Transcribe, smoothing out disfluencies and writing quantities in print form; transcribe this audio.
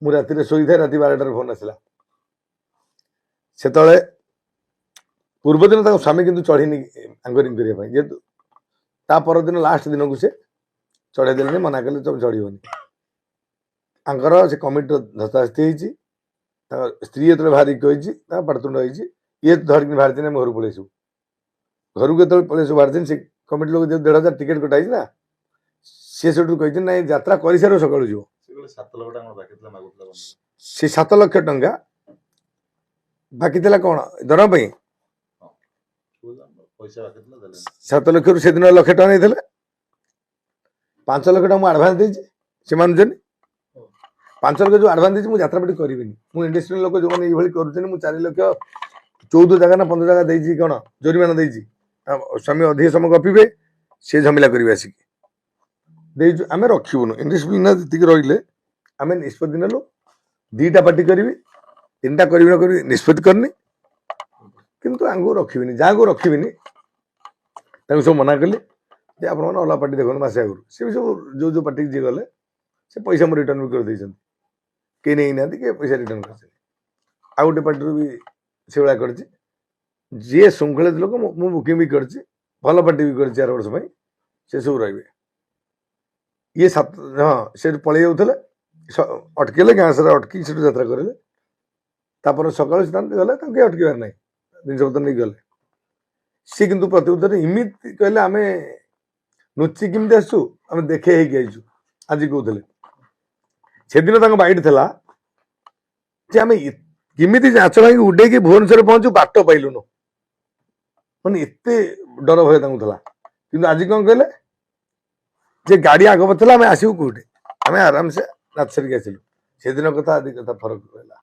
ମୁଁ ରାତିରେ ଶୋଇଥାଏ, ରାତି 12টাରେ ଫୋନ୍ ଆସିଲା। ସେତେବେଳେ ପୂର୍ବ ଦିନ ତାଙ୍କ ସ୍ୱାମୀ କିନ୍ତୁ ଚଢ଼ିନି ଆଙ୍କରିଂ କରିବା ପାଇଁ, ଯେହେତୁ ତା ପରଦିନ ଲାଷ୍ଟ ଦିନକୁ ସେ ଚଢ଼େଇ ଦେଲେନି, ମନା କଲେ ତମେ ଚଢ଼ିବନି। ଆଙ୍କର ସେ କମିଟିର ଧସ୍ତାଧସ୍ତି ହେଇଛି। ତାଙ୍କ ସ୍ତ୍ରୀ ଯେତେବେଳେ ବାହାରିକି କହିଛି, ତାଙ୍କ ପାଟିତୁଣ୍ଡ ହେଇଛି। ଇଏ ଧରିକି ବାହାରିଛନ୍ତି ଆମେ ଘରକୁ ପଳେଇ ଆସିବୁ। ଘରକୁ ଯେତେବେଳେ ପଳେଇ ଆସିବୁ ବାହାରିଛନ୍ତି, ସେ କମିଟି ଲୋକ ଯେହେତୁ 1,500 ଟିକେଟ୍ କଟା ହେଇଛି ନା, ସେ ସେଠୁ କହିଛନ୍ତି ନାଇଁ ଯାତ୍ରା କରିସାରିବ ସକାଳୁ ଯିବ। ସେ 7 ଲକ୍ଷ ଟଙ୍କା ବାକି ଥିଲା କଣ ଦରମା ପାଇଁ। 7 ଲକ୍ଷରୁ ସେଦିନ 1 ଲକ୍ଷ ଟଙ୍କା ନେଇଥିଲେ। 5 ଲକ୍ଷ ଟଙ୍କା ମୁଁ ଆଡଭାନ୍ସ ଦେଇଛି, ସେ ମାନୁଛନ୍ତି। 5 ଲକ୍ଷ ଯୋଉ ଆଡଭାନ୍ସ ଦେଇଛି, ମୁଁ ଯାତ୍ରା ପାଟି କରିବିନି। ମୁଁ ଇଣ୍ଡଷ୍ଟ୍ରି ଲୋକ ଯୋଉମାନେ ଏଇଭଳି କରୁଛନ୍ତି, ମୁଁ 4 ଲକ୍ଷ 14 ଜାଗା ନା 15 ଜାଗା ଦେଇଛି, କଣ ଜୋରିମାନା ଦେଇଛି। ସ୍ୱାମୀ ଅଧିକ ସମୟ ଗପିବେ, ସେ ଝମିଲା କରିବେ ଆସିକି ଦେଇଛୁ। ଆମେ ରଖିବୁନୁ ଇଣ୍ଡଷ୍ଟ୍ରି ଯେତିକି ରହିଲେ, ଆମେ ନିଷ୍ପତ୍ତି ନେଲୁ 2ଟା ପାର୍ଟି କରିବି, 3ଟା କରିବି ନା କରିବି ନିଷ୍ପତ୍ତି କରିନି, କିନ୍ତୁ ଆଙ୍କୁ ରଖିବିନି। ଯାହାକୁ ରଖିବିନି ତାଙ୍କୁ ସବୁ ମନା କଲି ଯେ ଆପଣମାନେ ଅଲଗା ପାର୍ଟି ଦେଖନ୍ତୁ ମାସେ ଆଗରୁ। ସେ ବି ସବୁ ଯୋଉ ପାର୍ଟିକି ଯିଏ ଗଲେ, ସେ ପଇସା ମୁଁ ରିଟର୍ନ ବି କରିଦେଇଛନ୍ତି। କେହି ନେଇନାହାନ୍ତି, କିଏ ପଇସା ରିଟର୍ନ କରିଛନ୍ତି। ଆଉ ଗୋଟେ ପାର୍ଟିରୁ ବି ସେଭଳିଆ କରିଛି। ଯିଏ ଶୃଙ୍ଖଳିତ ଲୋକ ମୁଁ ବୁକିଂ ବି କରିଛି, ଭଲ ପାର୍ଟି ବି କରିଛି 4 ବର୍ଷ ପାଇଁ, ସେ ସବୁ ରହିବେ। ଇଏ ସେଠୁ ପଳେଇ ଯାଉଥିଲେ, ଅଟକେଇଲେ, ଗାଁ ସାରା ଅଟକି ସେଠୁ ଯାତ୍ରା କରିଲେ। ତାପରେ ସକାଳୁ ସେମାନେ ଗଲେ, ତାଙ୍କୁ ଅଟକିବାର ନାହିଁ, ଜିନିଷପତ୍ର ନେଇକି ଗଲେ। ସିଏ କିନ୍ତୁ ପ୍ରତି ଉତ୍ତରରେ ଏମିତି କହିଲେ, ଆମେ ନୁଚି କେମିତି ଆସିଛୁ, ଆମେ ଦେଖେଇ ହେଇକି ଆସିଛୁ। ଆଜି କହୁଥିଲେ, ସେଦିନ ତାଙ୍କ ବାଇଟ୍ ଥିଲା ଯେ ଆମେ କେମିତି ନାଚ ଭାଙ୍ଗି ଉଡେଇକି ଭୁବନେଶ୍ୱରରେ ପହଞ୍ଚୁ, ବାଟ ପାଇଲୁନୁ। ମାନେ ଏତେ ଡର ଭୟ ତାଙ୍କୁ ଥିଲା। କିନ୍ତୁ ଆଜି କଣ କହିଲେ, ଯେ ଗାଡି ଆଗ ପଥିଲା, ଆମେ ଆସିବୁ କୋଉଠି, ଆମେ ଆରାମସେ ନାଚ ସାରିକି ଆସିଲୁ। ସେଦିନ କଥା ଆଜି କଥା ଫରକ ରହିଲା।